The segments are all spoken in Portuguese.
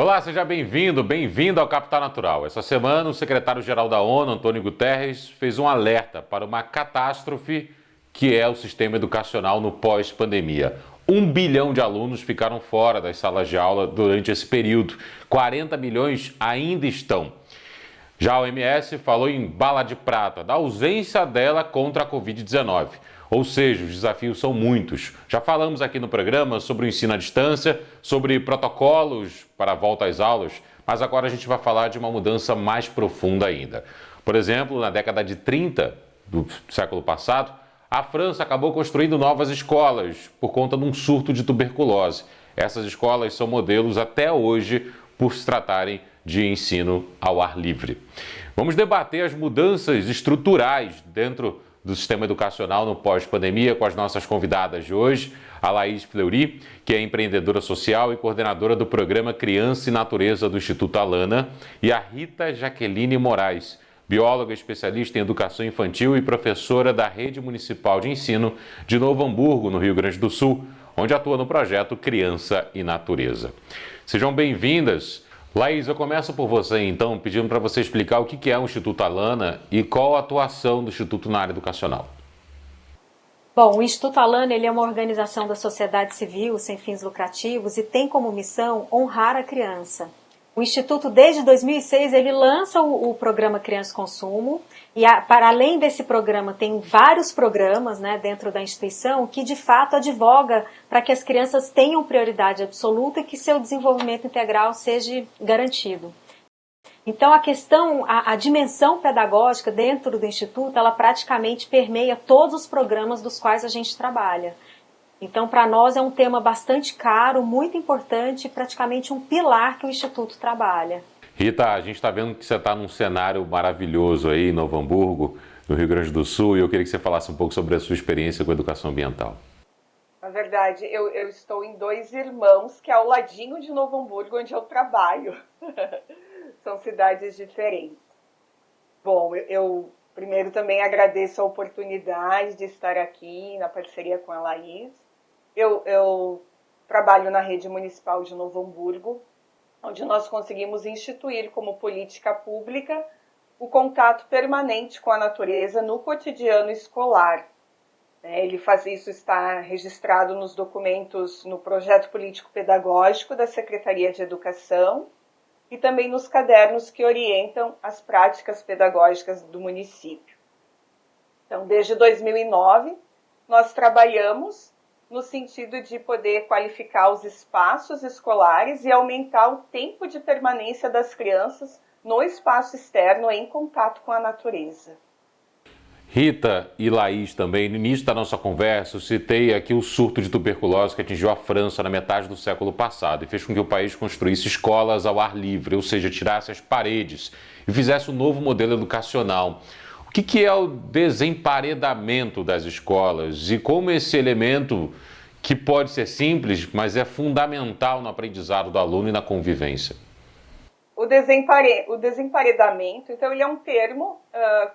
Olá, seja bem-vindo, bem-vindo ao Capital Natural. Essa semana, o secretário-geral da ONU, Antônio Guterres, fez um alerta para uma catástrofe que é o sistema educacional no pós-pandemia. 1 bilhão de alunos ficaram fora das salas de aula durante esse período. 40 milhões ainda estão. Já a OMS falou em bala de prata, da ausência dela contra a Covid-19. Ou seja, os desafios são muitos. Já falamos aqui no programa sobre o ensino à distância, sobre protocolos para a volta às aulas, mas agora a gente vai falar de uma mudança mais profunda ainda. Por exemplo, na década de 30 do século passado, a França acabou construindo novas escolas por conta de um surto de tuberculose. Essas escolas são modelos até hoje por se tratarem de ensino ao ar livre. Vamos debater as mudanças estruturais dentro do sistema educacional no pós-pandemia com as nossas convidadas de hoje, a Laís Fleury, que é empreendedora social e coordenadora do programa Criança e Natureza do Instituto Alana, e a Rita Jaqueline Moraes, bióloga especialista em educação infantil e professora da Rede Municipal de Ensino de Novo Hamburgo, no Rio Grande do Sul, onde atua no projeto Criança e Natureza. Sejam bem-vindas. Laís, eu começo por você, então, pedindo para você explicar o que é o Instituto Alana e qual a atuação do Instituto na área educacional. Bom, o Instituto Alana ele é uma organização da sociedade civil sem fins lucrativos e tem como missão honrar a criança. O Instituto, desde 2006, ele lança o programa Criança Consumo e, para além desse programa, tem vários programas, né, dentro da instituição que, de fato, advoga para que as crianças tenham prioridade absoluta e que seu desenvolvimento integral seja garantido. Então, a dimensão pedagógica dentro do Instituto, ela praticamente permeia todos os programas dos quais a gente trabalha. Então, para nós é um tema bastante caro, muito importante, praticamente um pilar que o Instituto trabalha. Rita, a gente está vendo que você está num cenário maravilhoso aí em Novo Hamburgo, no Rio Grande do Sul, e eu queria que você falasse um pouco sobre a sua experiência com a educação ambiental. Na verdade, eu estou em Dois Irmãos, que é ao ladinho de Novo Hamburgo, onde eu trabalho. São cidades diferentes. Bom, eu primeiro também agradeço a oportunidade de estar aqui na parceria com a Laís. Eu trabalho na Rede Municipal de Novo Hamburgo, onde nós conseguimos instituir como política pública o contato permanente com a natureza no cotidiano escolar. Isso está registrado nos documentos no projeto político-pedagógico da Secretaria de Educação e também nos cadernos que orientam as práticas pedagógicas do município. Então, desde 2009, nós trabalhamos no sentido de poder qualificar os espaços escolares e aumentar o tempo de permanência das crianças no espaço externo em contato com a natureza. Rita e Laís também, no início da nossa conversa, eu citei aqui o surto de tuberculose que atingiu a França na metade do século passado e fez com que o país construísse escolas ao ar livre, ou seja, tirasse as paredes e fizesse um novo modelo educacional. O que é o desemparedamento das escolas e como esse elemento, que pode ser simples, mas é fundamental no aprendizado do aluno e na convivência? O desemparedamento, então, ele é um termo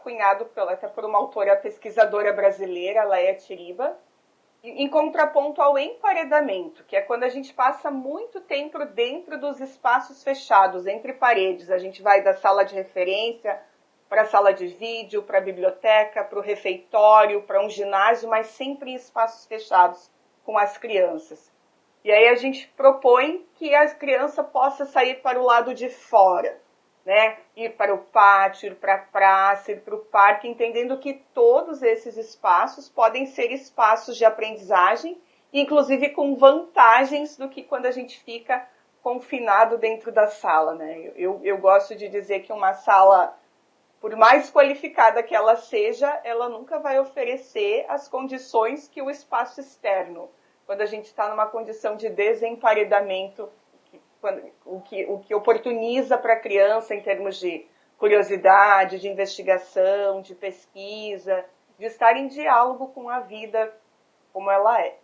cunhado até por uma autora pesquisadora brasileira, Léa Tiriba, em contraponto ao emparedamento, que é quando a gente passa muito tempo dentro dos espaços fechados, entre paredes. A gente vai da sala de referência para a sala de vídeo, para a biblioteca, para o refeitório, para um ginásio, mas sempre em espaços fechados com as crianças. E aí a gente propõe que a criança possa sair para o lado de fora, né? Ir para o pátio, ir para a praça, ir para o parque, entendendo que todos esses espaços podem ser espaços de aprendizagem, inclusive com vantagens do que quando a gente fica confinado dentro da sala, né? Eu gosto de dizer que uma sala, por mais qualificada que ela seja, ela nunca vai oferecer as condições que o espaço externo, quando a gente está numa condição de desemparedamento, o que oportuniza para a criança em termos de curiosidade, de investigação, de pesquisa, de estar em diálogo com a vida como ela é.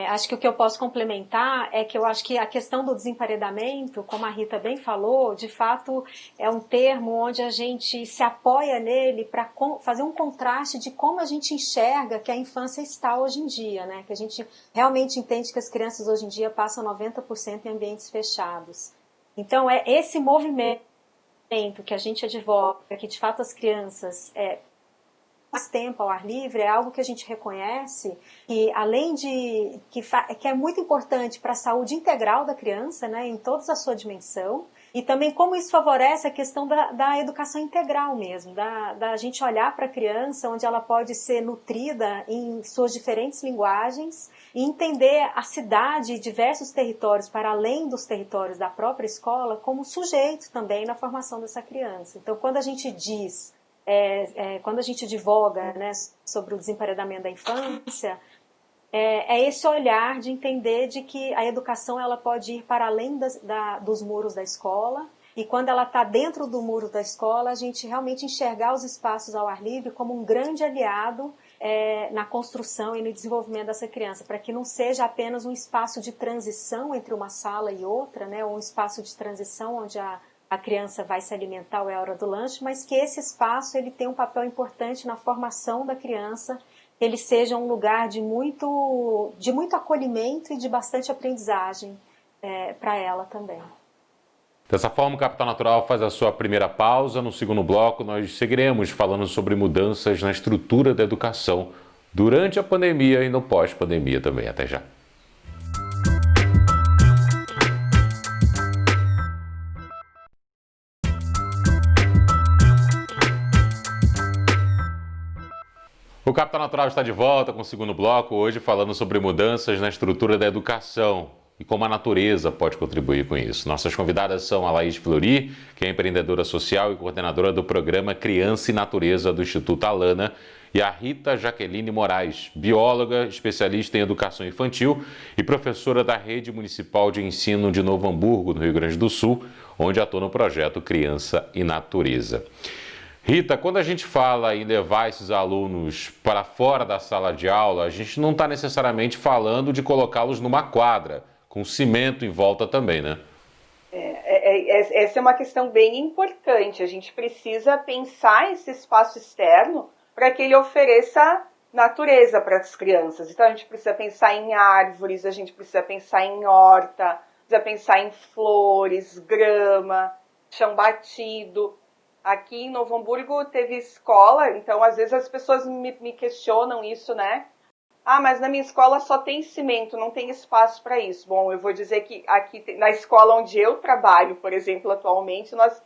Acho que o que eu posso complementar é que eu acho que a questão do desemparedamento, como a Rita bem falou, de fato é um termo onde a gente se apoia nele para fazer um contraste de como a gente enxerga que a infância está hoje em dia, né? Que a gente realmente entende que as crianças hoje em dia passam 90% em ambientes fechados. Então, é esse movimento que a gente advoga, que de fato as crianças mais tempo ao ar livre, é algo que a gente reconhece que, além de que é muito importante para a saúde integral da criança, né, em toda a sua dimensão, e também como isso favorece a questão da educação integral mesmo, da gente olhar para a criança, onde ela pode ser nutrida em suas diferentes linguagens e entender a cidade e diversos territórios, para além dos territórios da própria escola, como sujeito também na formação dessa criança. Então, quando a gente diz quando a gente divulga, né, sobre o desemparedamento da infância, esse olhar de entender de que a educação ela pode ir para além dos muros da escola, e quando ela está dentro do muro da escola, a gente realmente enxergar os espaços ao ar livre como um grande aliado na construção e no desenvolvimento dessa criança, para que não seja apenas um espaço de transição entre uma sala e outra, né, ou um espaço de transição onde a criança vai se alimentar ou é a hora do lanche, mas que esse espaço ele tem um papel importante na formação da criança, que ele seja um lugar de muito acolhimento e de bastante aprendizagem para ela também. Dessa forma, o Capital Natural faz a sua primeira pausa. No segundo bloco, nós seguiremos falando sobre mudanças na estrutura da educação durante a pandemia e no pós-pandemia também. Até já. O Capital Natural está de volta com o segundo bloco, hoje falando sobre mudanças na estrutura da educação e como a natureza pode contribuir com isso. Nossas convidadas são a Laís Fleury, que é empreendedora social e coordenadora do programa Criança e Natureza do Instituto Alana, e a Rita Jaqueline Moraes, bióloga, especialista em educação infantil e professora da Rede Municipal de Ensino de Novo Hamburgo, no Rio Grande do Sul, onde atua no projeto Criança e Natureza. Rita, quando a gente fala em levar esses alunos para fora da sala de aula, a gente não está necessariamente falando de colocá-los numa quadra, com cimento em volta também, né? Essa é uma questão bem importante. A gente precisa pensar esse espaço externo para que ele ofereça natureza para as crianças. Então a gente precisa pensar em árvores, a gente precisa pensar em horta, precisa pensar em flores, grama, chão batido. Aqui em Novo Hamburgo teve escola, então às vezes as pessoas me questionam isso, né? Ah, mas na minha escola só tem cimento, não tem espaço para isso. Bom, eu vou dizer que aqui na escola onde eu trabalho, por exemplo, atualmente, nós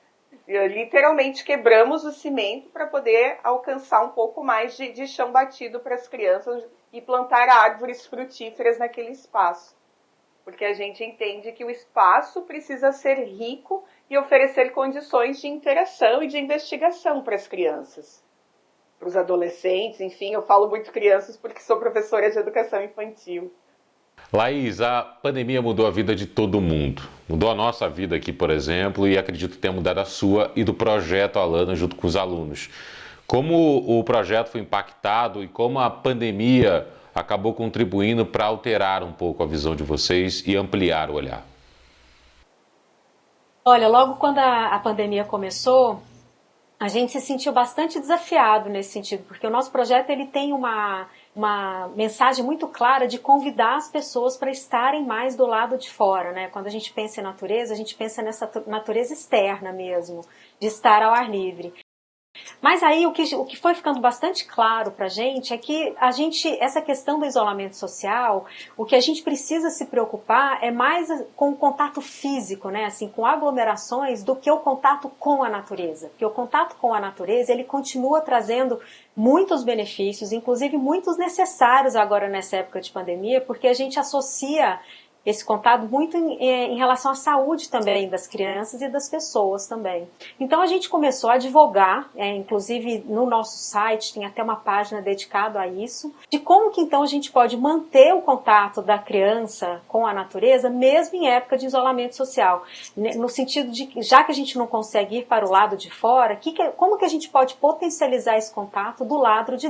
literalmente quebramos o cimento para poder alcançar um pouco mais de chão batido para as crianças e plantar árvores frutíferas naquele espaço. Porque a gente entende que o espaço precisa ser rico e oferecer condições de interação e de investigação para as crianças, para os adolescentes, enfim, eu falo muito crianças porque sou professora de educação infantil. Laís, a pandemia mudou a vida de todo mundo. Mudou a nossa vida aqui, por exemplo, e acredito que tenha mudado a sua e do projeto Alana junto com os alunos. Como o projeto foi impactado e como a pandemia acabou contribuindo para alterar um pouco a visão de vocês e ampliar o olhar? Olha, logo quando a pandemia começou, a gente se sentiu bastante desafiado nesse sentido, porque o nosso projeto ele tem uma mensagem muito clara de convidar as pessoas para estarem mais do lado de fora, né? Quando a gente pensa em natureza, a gente pensa nessa natureza externa mesmo, de estar ao ar livre. Mas aí o que foi ficando bastante claro para a gente é que essa questão do isolamento social, o que a gente precisa se preocupar é mais com o contato físico, né? Assim, com aglomerações, do que o contato com a natureza. Porque o contato com a natureza, ele continua trazendo muitos benefícios, inclusive muitos necessários agora nessa época de pandemia, porque a gente associa esse contato muito em relação à saúde também das crianças e das pessoas também. Então a gente começou a divulgar, inclusive no nosso site tem até uma página dedicada a isso, de como que então a gente pode manter o contato da criança com a natureza mesmo em época de isolamento social, no sentido de que já que a gente não consegue ir para o lado de fora, como que a gente pode potencializar esse contato do lado de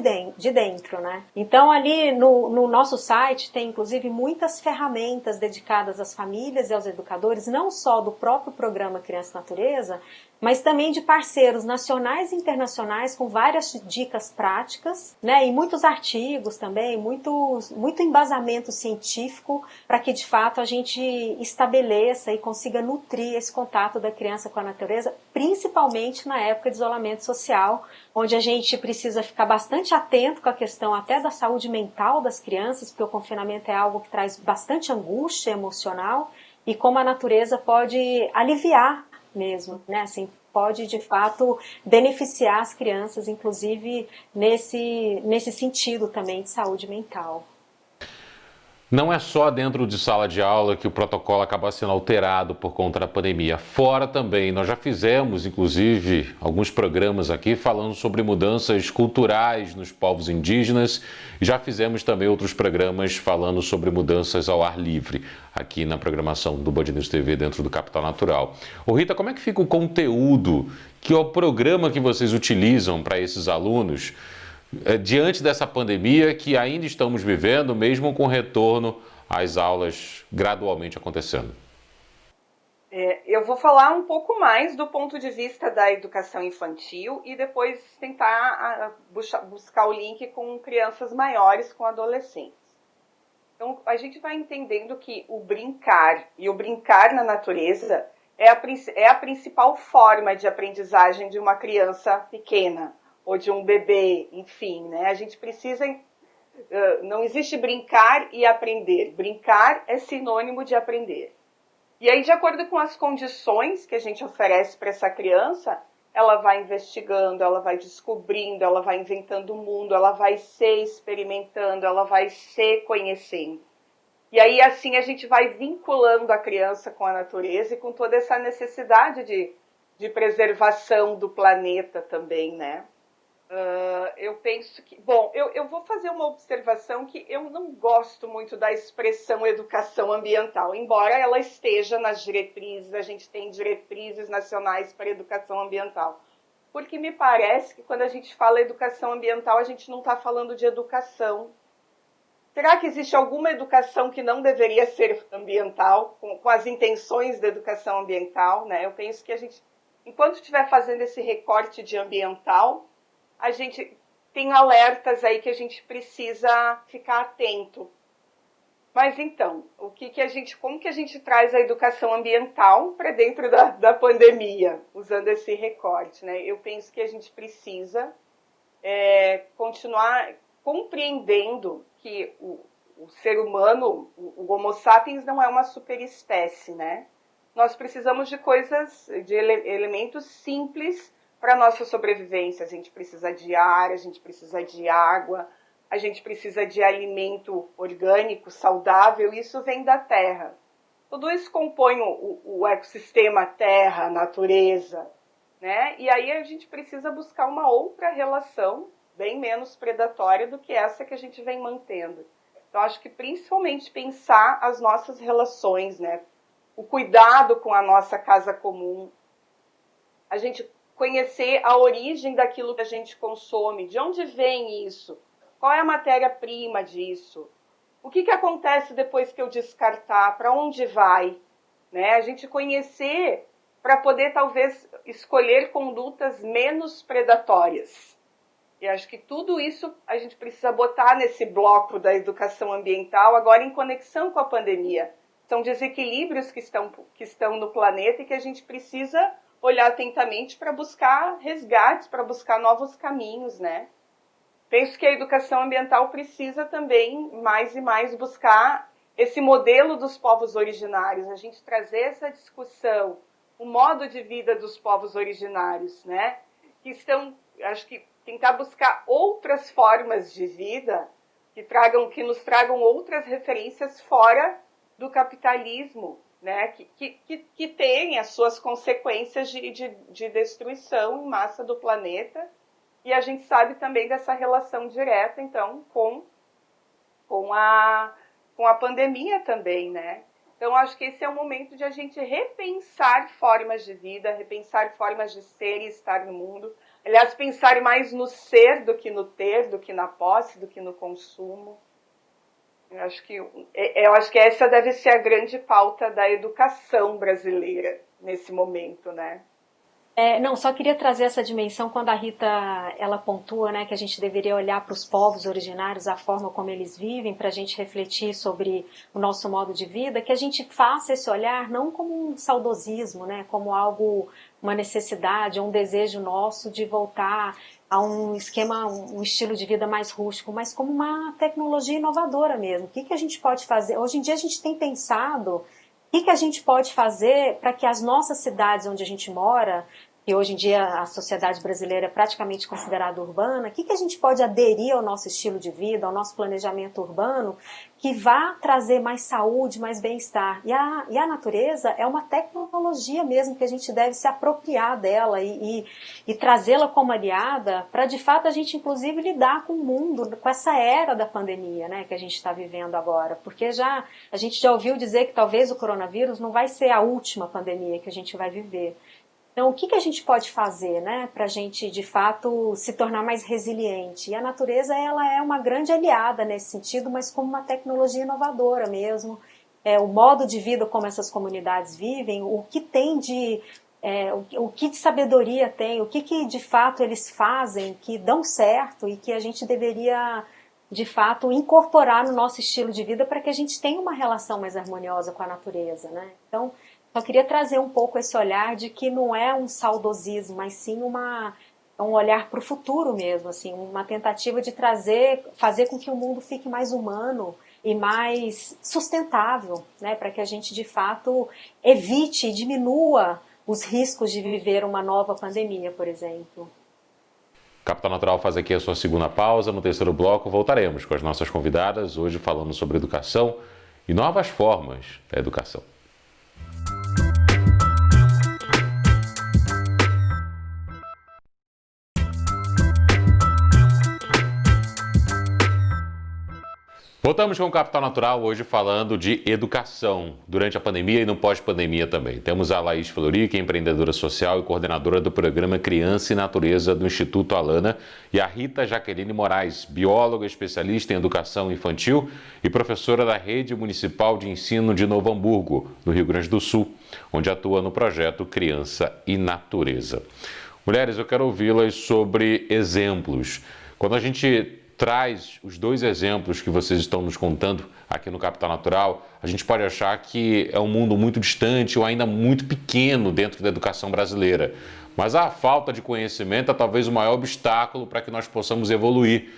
dentro, né? Então ali no nosso site tem inclusive muitas ferramentas dedicadas às famílias e aos educadores, não só do próprio programa Criança Natureza, mas também de parceiros nacionais e internacionais com várias dicas práticas, né, e muitos artigos também, muito embasamento científico para que de fato a gente estabeleça e consiga nutrir esse contato da criança com a natureza, principalmente na época de isolamento social, onde a gente precisa ficar bastante atento com a questão até da saúde mental das crianças, porque o confinamento é algo que traz bastante angústia emocional, e como a natureza pode aliviar mesmo, né? Assim, pode de fato beneficiar as crianças, inclusive nesse sentido também de saúde mental. Não é só dentro de sala de aula que o protocolo acaba sendo alterado por conta da pandemia. Fora também, nós já fizemos, inclusive, alguns programas aqui falando sobre mudanças culturais nos povos indígenas. Já fizemos também outros programas falando sobre mudanças ao ar livre, aqui na programação do Band News TV dentro do Capital Natural. Ô Rita, como é que fica o conteúdo, que é o programa que vocês utilizam para esses alunos, diante dessa pandemia que ainda estamos vivendo, mesmo com o retorno às aulas gradualmente acontecendo? Eu vou falar um pouco mais do ponto de vista da educação infantil e depois tentar buscar o link com crianças maiores, com adolescentes. Então, a gente vai entendendo que o brincar e o brincar na natureza é a principal forma de aprendizagem de uma criança pequena ou de um bebê, enfim, né? A gente precisa... Não existe brincar e aprender. Brincar é sinônimo de aprender. E aí, de acordo com as condições que a gente oferece para essa criança, ela vai investigando, ela vai descobrindo, ela vai inventando o mundo, ela vai se experimentando, ela vai se conhecendo. E aí, assim, a gente vai vinculando a criança com a natureza e com toda essa necessidade de preservação do planeta também, né? Eu penso que... Bom, eu vou fazer uma observação que eu não gosto muito da expressão educação ambiental, embora ela esteja nas diretrizes, a gente tem diretrizes nacionais para educação ambiental. Porque me parece que quando a gente fala educação ambiental, a gente não está falando de educação. Será que existe alguma educação que não deveria ser ambiental, com as intenções da educação ambiental, né? Eu penso que a gente, enquanto estiver fazendo esse recorte de ambiental, a gente tem alertas aí que a gente precisa ficar atento. Mas então, como que a gente traz a educação ambiental para dentro da pandemia, usando esse recorte, né? Eu penso que a gente precisa continuar compreendendo que o ser humano, o Homo sapiens, não é uma superespécie, né? Nós precisamos de elementos simples para a nossa sobrevivência. A gente precisa de ar, a gente precisa de água, a gente precisa de alimento orgânico, saudável, e isso vem da terra. Tudo isso compõe o ecossistema terra, natureza, né? E aí a gente precisa buscar uma outra relação, bem menos predatória do que essa que a gente vem mantendo. Então, acho que principalmente pensar as nossas relações, né? O cuidado com a nossa casa comum, a gente conhecer a origem daquilo que a gente consome, de onde vem isso, qual é a matéria-prima disso, o que acontece depois que eu descartar, para onde vai, né? A gente conhecer para poder talvez escolher condutas menos predatórias. E acho que tudo isso a gente precisa botar nesse bloco da educação ambiental, agora em conexão com a pandemia. São desequilíbrios que estão no planeta e que a gente precisa olhar atentamente para buscar resgates, para buscar novos caminhos, né? Penso que a educação ambiental precisa também mais e mais buscar esse modelo dos povos originários, a gente trazer essa discussão, o modo de vida dos povos originários, né? Acho que tentar buscar outras formas de vida que nos tragam outras referências fora do capitalismo, né? Que tem as suas consequências de destruição em massa do planeta. E a gente sabe também dessa relação direta, então, com a pandemia também, né? Então, acho que esse é o momento de a gente repensar formas de vida, repensar formas de ser e estar no mundo. Aliás, pensar mais no ser do que no ter, do que na posse, do que no consumo. Eu acho que essa deve ser a grande pauta da educação brasileira nesse momento, né? Não, só queria trazer essa dimensão quando a Rita ela pontua, né, que a gente deveria olhar para os povos originários, a forma como eles vivem, para a gente refletir sobre o nosso modo de vida, que a gente faça esse olhar não como um saudosismo, né, como algo, uma necessidade, um desejo nosso de voltar a um esquema, um estilo de vida mais rústico, mas como uma tecnologia inovadora mesmo. O que que a gente pode fazer? Hoje em dia a gente tem pensado que a gente pode fazer para que as nossas cidades onde a gente mora, e hoje em dia a sociedade brasileira é praticamente considerada urbana, o que a gente pode aderir ao nosso estilo de vida, ao nosso planejamento urbano, que vá trazer mais saúde, mais bem-estar. E a natureza é uma tecnologia mesmo que a gente deve se apropriar dela e trazê-la como aliada para, de fato, a gente, inclusive, lidar com o mundo, com essa era da pandemia, né, que a gente está vivendo agora. Porque a gente já ouviu dizer que talvez o coronavírus não vai ser a última pandemia que a gente vai viver. Então, o que a gente pode fazer, né, para a gente, de fato, se tornar mais resiliente? E a natureza, ela é uma grande aliada nesse sentido, mas como uma tecnologia inovadora mesmo. O modo de vida como essas comunidades vivem, o que tem o que de sabedoria tem, o que de fato eles fazem que dão certo e que a gente deveria, de fato, incorporar no nosso estilo de vida para que a gente tenha uma relação mais harmoniosa com a natureza, né? Então, só queria trazer um pouco esse olhar de que não é um saudosismo, mas sim um olhar para o futuro mesmo, assim, uma tentativa de fazer com que o mundo fique mais humano e mais sustentável, né, para que a gente de fato evite e diminua os riscos de viver uma nova pandemia, por exemplo. Capital Natural faz aqui a sua segunda pausa. No terceiro bloco voltaremos com as nossas convidadas, hoje falando sobre educação e novas formas da educação. Voltamos com o Capital Natural, hoje falando de educação, durante a pandemia e no pós-pandemia também. Temos a Laís Fleury, que é empreendedora social e coordenadora do programa Criança e Natureza do Instituto Alana, e a Rita Jaqueline Moraes, bióloga especialista em educação infantil e professora da Rede Municipal de Ensino de Novo Hamburgo, no Rio Grande do Sul, onde atua no projeto Criança e Natureza. Mulheres, eu quero ouvi-las sobre exemplos. Quando a gente traz os dois exemplos que vocês estão nos contando aqui no Capital Natural, a gente pode achar que é um mundo muito distante ou ainda muito pequeno dentro da educação brasileira. Mas a falta de conhecimento é talvez o maior obstáculo para que nós possamos evoluir.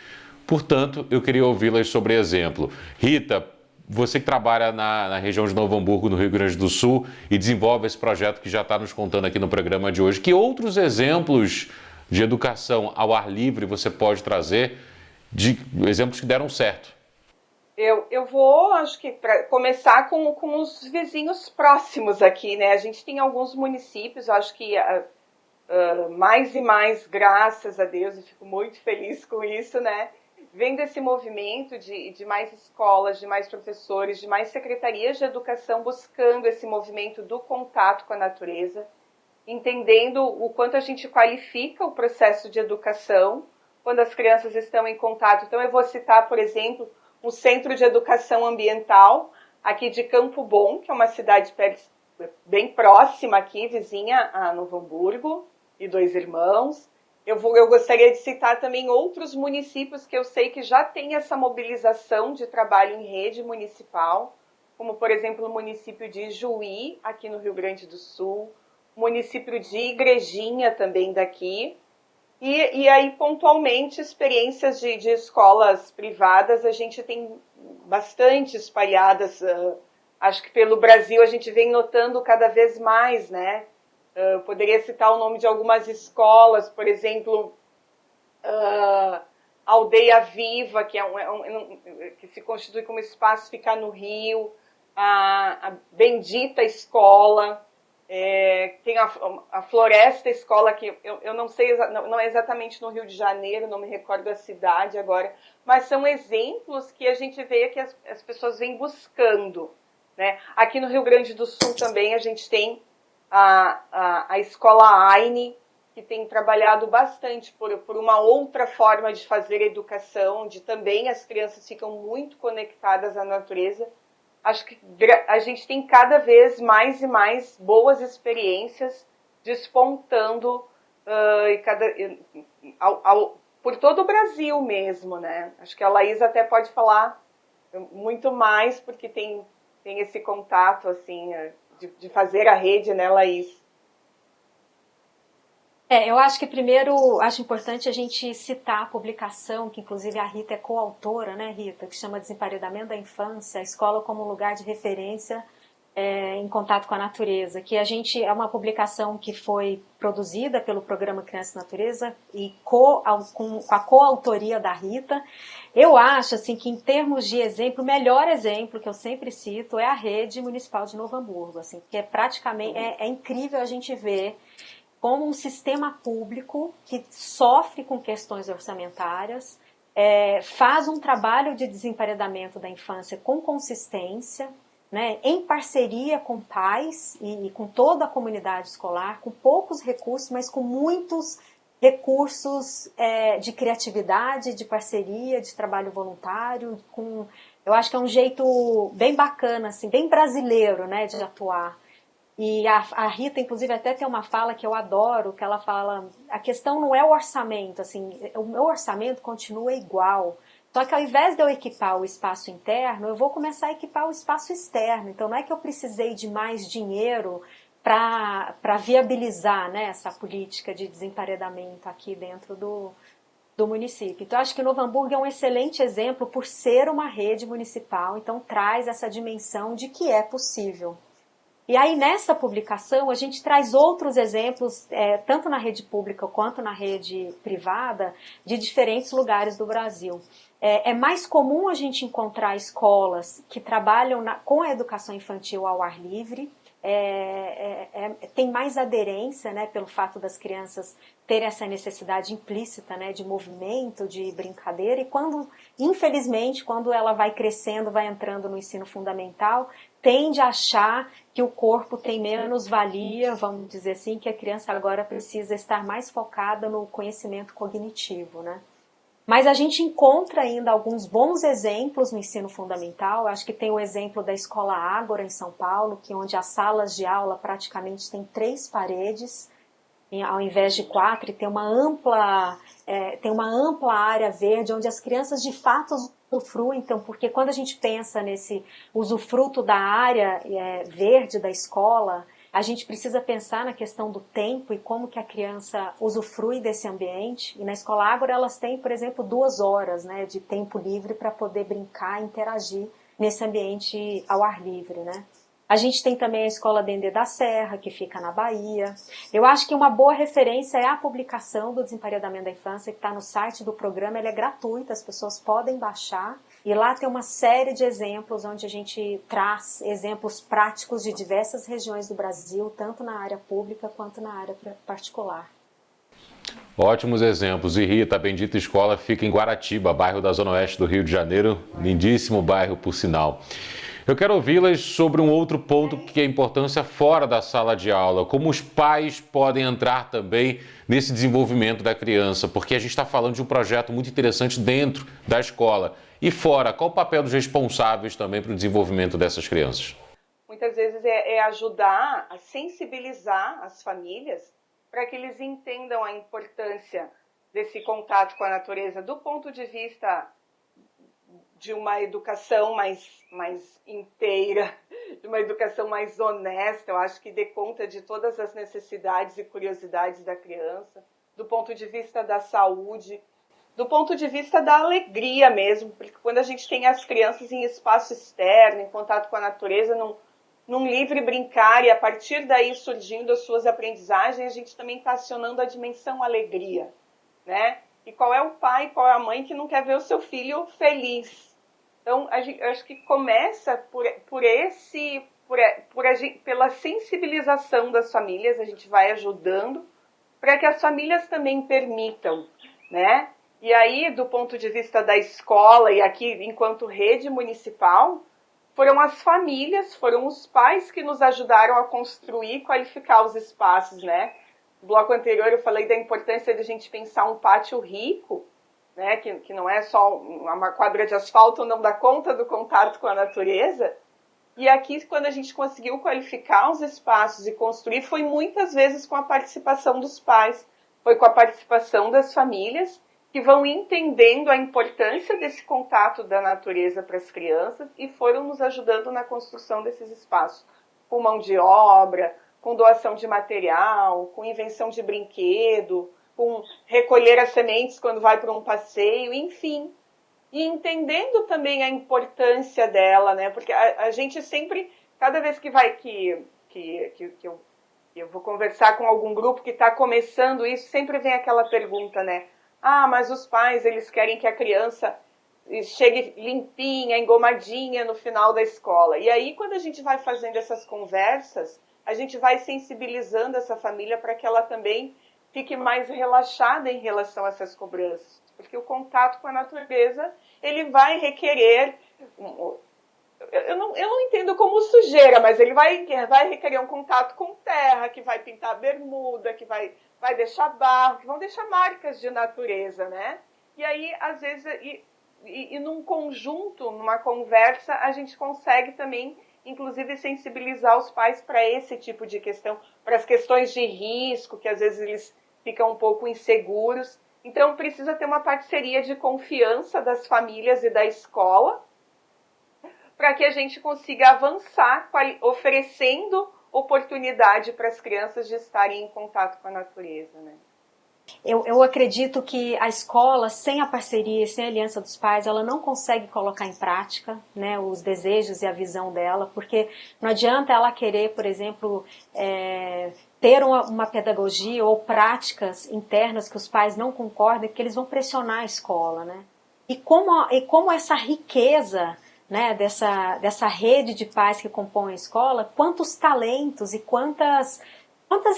Portanto, eu queria ouvi-las sobre exemplo. Rita, você que trabalha na região de Novo Hamburgo, no Rio Grande do Sul, e desenvolve esse projeto que já está nos contando aqui no programa de hoje, que outros exemplos de educação ao ar livre você pode trazer de exemplos que deram certo? Eu vou, acho que, para começar com os vizinhos próximos aqui, né? A gente tem alguns municípios, acho que mais e mais, graças a Deus, e fico muito feliz com isso, né? Vendo esse movimento de mais escolas, de mais professores, de mais secretarias de educação buscando esse movimento do contato com a natureza, entendendo o quanto a gente qualifica o processo de educação quando as crianças estão em contato. Então, eu vou citar, por exemplo, um centro de educação ambiental aqui de Campo Bom, que é uma cidade bem próxima aqui, vizinha a Novo Hamburgo e Dois Irmãos. Eu gostaria de citar também outros municípios que eu sei que já têm essa mobilização de trabalho em rede municipal, como, por exemplo, o município de Juí, aqui no Rio Grande do Sul, o município de Igrejinha, também daqui. E aí, pontualmente, experiências de escolas privadas, a gente tem bastante espalhadas. Acho que pelo Brasil a gente vem notando cada vez mais, né? Poderia citar o nome de algumas escolas, por exemplo, Aldeia Viva, que, que se constitui como espaço ficar no Rio, a Bendita Escola, tem a Floresta Escola, que eu não sei, não é exatamente no Rio de Janeiro, não me recordo a cidade agora, mas são exemplos que a gente vê que as pessoas vêm buscando, né? Aqui no Rio Grande do Sul também a gente tem a Escola AINE, que tem trabalhado bastante por uma outra forma de fazer educação, onde também as crianças ficam muito conectadas à natureza. Acho que a gente tem cada vez mais e mais boas experiências despontando por todo o Brasil mesmo, né? Acho que a Laís até pode falar muito mais, porque tem esse contato, assim, de fazer a rede, né, Laís? Eu acho que primeiro, acho importante a gente citar a publicação, que inclusive a Rita é coautora, né, Rita, que chama Desemparedamento da Infância, a escola como lugar de referência em contato com a natureza, que é uma publicação que foi produzida pelo Programa Criança e Natureza e com a coautoria da Rita. Eu acho assim, que em termos de exemplo, o melhor exemplo que eu sempre cito é a rede municipal de Novo Hamburgo, assim, que é praticamente, é incrível a gente ver como um sistema público que sofre com questões orçamentárias, faz um trabalho de desemparedamento da infância com consistência, né, em parceria com pais e com toda a comunidade escolar, com poucos recursos, mas com muitos recursos de criatividade, de parceria, de trabalho voluntário, eu acho que é um jeito bem bacana, assim, bem brasileiro, né, de atuar. E a Rita, inclusive, até tem uma fala que eu adoro, que ela fala, a questão não é o orçamento, assim, o meu orçamento continua igual, só que ao invés de eu equipar o espaço interno, eu vou começar a equipar o espaço externo. Então não é que eu precisei de mais dinheiro para viabilizar, né, essa política de desemparedamento aqui dentro do município. Então acho que Novo Hamburgo é um excelente exemplo por ser uma rede municipal, então traz essa dimensão de que é possível. E aí, nessa publicação, a gente traz outros exemplos, tanto na rede pública quanto na rede privada, de diferentes lugares do Brasil. É mais comum a gente encontrar escolas que trabalham com a educação infantil ao ar livre, tem mais aderência, né, pelo fato das crianças terem essa necessidade implícita, né, de movimento, de brincadeira, e infelizmente, quando ela vai crescendo, vai entrando no ensino fundamental, tende a achar que o corpo tem menos valia, vamos dizer assim, que a criança agora precisa estar mais focada no conhecimento cognitivo, né? Mas a gente encontra ainda alguns bons exemplos no ensino fundamental. Acho que tem o exemplo da Escola Ágora, em São Paulo, onde as salas de aula praticamente têm 3 paredes, ao invés de 4, e tem uma ampla área verde, onde as crianças de fato usufruem. Então, porque quando a gente pensa nesse usufruto da área verde da escola, a gente precisa pensar na questão do tempo e como que a criança usufrui desse ambiente. E na Escola Ágora elas têm, por exemplo, 2 horas, né, de tempo livre para poder brincar e interagir nesse ambiente ao ar livre, né? A gente tem também a Escola Dendê da Serra, que fica na Bahia. Eu acho que uma boa referência é a publicação do Desemparedamento da Infância, que está no site do programa. Ela é gratuita, as pessoas podem baixar. E lá tem uma série de exemplos, onde a gente traz exemplos práticos de diversas regiões do Brasil, tanto na área pública quanto na área particular. Ótimos exemplos. E Rita, a Bendita Escola fica em Guaratiba, bairro da Zona Oeste do Rio de Janeiro. Lindíssimo bairro, por sinal. Eu quero ouvi-las sobre um outro ponto, que é a importância fora da sala de aula. Como os pais podem entrar também nesse desenvolvimento da criança, porque a gente está falando de um projeto muito interessante dentro da escola. E fora, qual o papel dos responsáveis também para o desenvolvimento dessas crianças? Muitas vezes é ajudar a sensibilizar as famílias para que eles entendam a importância desse contato com a natureza do ponto de vista de uma educação mais inteira, de uma educação mais honesta. Eu acho que dê conta de todas as necessidades e curiosidades da criança, do ponto de vista da saúde, do ponto de vista da alegria mesmo, porque quando a gente tem as crianças em espaço externo, em contato com a natureza, num livre brincar, e a partir daí surgindo as suas aprendizagens, a gente também está acionando a dimensão alegria, né? E qual é o pai, qual é a mãe que não quer ver o seu filho feliz? Então, eu acho que começa pela sensibilização das famílias, a gente vai ajudando para que as famílias também permitam, né? E aí, do ponto de vista da escola, e aqui enquanto rede municipal, foram as famílias, foram os pais que nos ajudaram a construir e qualificar os espaços, né? bloco anterior eu falei da importância de a gente pensar um pátio rico, né, que não é só uma quadra de asfalto, não dá conta do contato com a natureza. E aqui, quando a gente conseguiu qualificar os espaços e construir, foi muitas vezes com a participação dos pais, foi com a participação das famílias, que vão entendendo a importância desse contato da natureza para as crianças e foram nos ajudando na construção desses espaços, com mão de obra, com doação de material, com invenção de brinquedo, com recolher as sementes quando vai para um passeio, enfim. E entendendo também a importância dela, né? Porque a gente sempre, cada vez que eu vou conversar com algum grupo que está começando isso, sempre vem aquela pergunta, né? Ah, mas os pais, eles querem que a criança chegue limpinha, engomadinha no final da escola. E aí, quando a gente vai fazendo essas conversas, a gente vai sensibilizando essa família para que ela também fique mais relaxada em relação a essas cobranças. Porque o contato com a natureza, ele vai requerer... Eu não entendo como sujeira, mas ele vai requerer um contato com terra, que vai pintar bermuda, que vai deixar barro, que vão deixar marcas de natureza, né? E aí, às vezes, e num conjunto, numa conversa, a gente consegue também, inclusive, sensibilizar os pais para esse tipo de questão, para as questões de risco, que às vezes eles ficam um pouco inseguros. Então, precisa ter uma parceria de confiança das famílias e da escola, para que a gente consiga avançar oferecendo oportunidade para as crianças de estarem em contato com a natureza, né? Eu acredito que a escola, sem a parceria, sem a aliança dos pais, ela não consegue colocar em prática, né, os desejos e a visão dela, porque não adianta ela querer, por exemplo, ter uma pedagogia ou práticas internas que os pais não concordem, porque eles vão pressionar a escola, né? E como essa riqueza, né, dessa rede de pais que compõem a escola, quantos talentos e quantas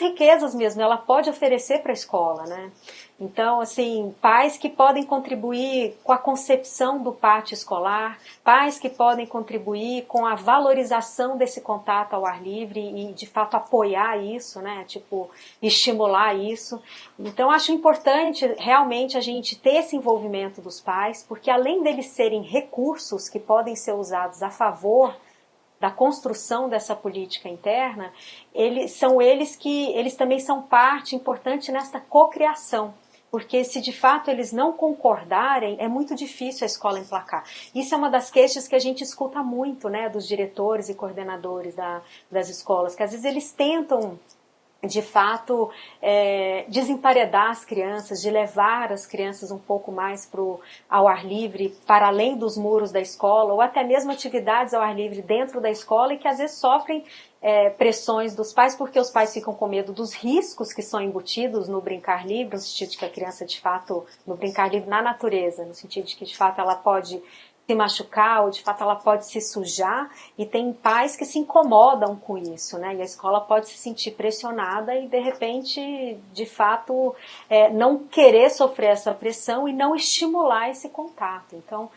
riquezas mesmo ela pode oferecer para a escola, né? Então, assim, pais que podem contribuir com a concepção do pátio escolar, pais que podem contribuir com a valorização desse contato ao ar livre e, de fato, apoiar isso, né? Tipo, estimular isso. Então, acho importante realmente a gente ter esse envolvimento dos pais, porque além deles serem recursos que podem ser usados a favor da construção dessa política interna, eles também são parte importante nessa cocriação, porque se de fato eles não concordarem, é muito difícil a escola emplacar. Isso é uma das queixas que a gente escuta muito, né, dos diretores e coordenadores das escolas, que às vezes eles tentam de fato desemparedar as crianças, de levar as crianças um pouco mais ao ar livre, para além dos muros da escola, ou até mesmo atividades ao ar livre dentro da escola e que às vezes sofrem pressões dos pais, porque os pais ficam com medo dos riscos que são embutidos no brincar livre, no sentido de que a criança de fato, no brincar livre na natureza, no sentido de que de fato ela pode se machucar ou de fato ela pode se sujar, e tem pais que se incomodam com isso, né? E a escola pode se sentir pressionada e de repente, de fato, não querer sofrer essa pressão e não estimular esse contato. Então,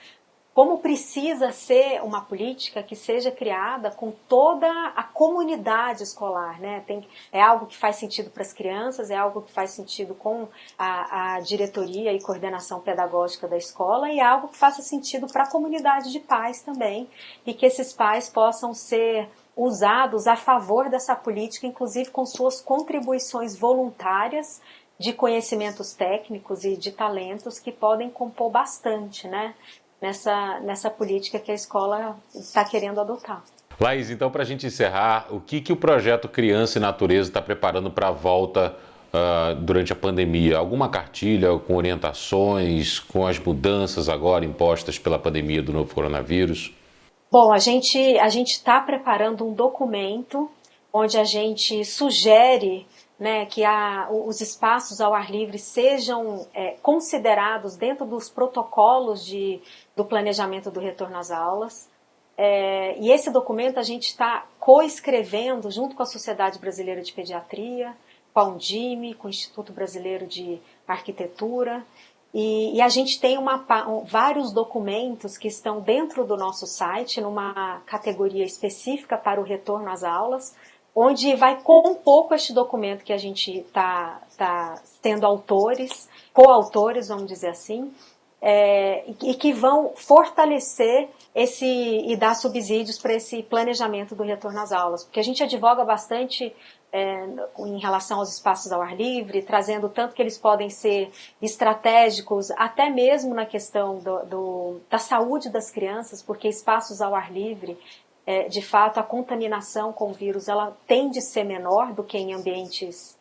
como precisa ser uma política que seja criada com toda a comunidade escolar, né? É algo que faz sentido para as crianças, é algo que faz sentido com a diretoria e coordenação pedagógica da escola, e é algo que faça sentido para a comunidade de pais também, e que esses pais possam ser usados a favor dessa política, inclusive com suas contribuições voluntárias de conhecimentos técnicos e de talentos que podem compor bastante, né? Nessa política que a escola está querendo adotar. Laís, então, para a gente encerrar, o que o projeto Criança e Natureza está preparando para a volta durante a pandemia? Alguma cartilha com orientações, com as mudanças agora impostas pela pandemia do novo coronavírus? Bom, a gente está preparando um documento onde a gente sugere, né, que os espaços ao ar livre sejam considerados dentro dos protocolos do planejamento do retorno às aulas. E esse documento a gente está coescrevendo junto com a Sociedade Brasileira de Pediatria, com a Undime, com o Instituto Brasileiro de Arquitetura. E a gente tem vários documentos que estão dentro do nosso site, numa categoria específica para o retorno às aulas, onde vai compor com este documento que a gente está tendo coautores, vamos dizer assim, e que vão fortalecer e dar subsídios para esse planejamento do retorno às aulas, porque a gente advoga bastante em relação aos espaços ao ar livre, trazendo tanto que eles podem ser estratégicos, até mesmo na questão da saúde das crianças, porque espaços ao ar livre, de fato, a contaminação com o vírus ela tende a ser menor do que em ambientes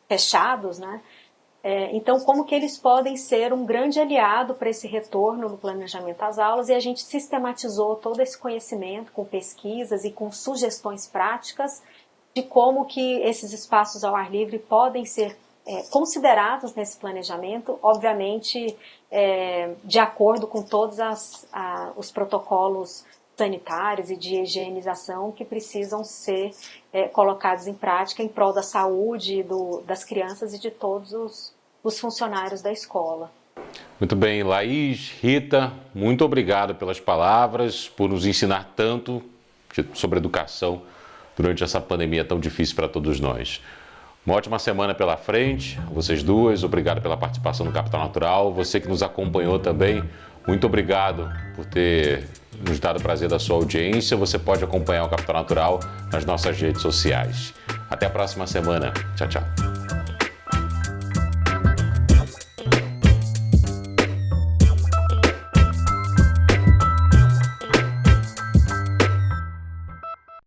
fechados, né? Então, como que eles podem ser um grande aliado para esse retorno no planejamento às aulas, e a gente sistematizou todo esse conhecimento com pesquisas e com sugestões práticas de como que esses espaços ao ar livre podem ser considerados nesse planejamento, obviamente de acordo com todos os protocolos sanitários e de higienização que precisam ser colocados em prática em prol da saúde das crianças e de todos os funcionários da escola. Muito bem, Laís, Rita, muito obrigado pelas palavras, por nos ensinar tanto sobre educação durante essa pandemia tão difícil para todos nós. Uma ótima semana pela frente, vocês duas, obrigado pela participação no Capital Natural. Você que nos acompanhou também, muito obrigado por ter nos dado o prazer da sua audiência. Você pode acompanhar o Capital Natural nas nossas redes sociais. Até a próxima semana. Tchau, tchau.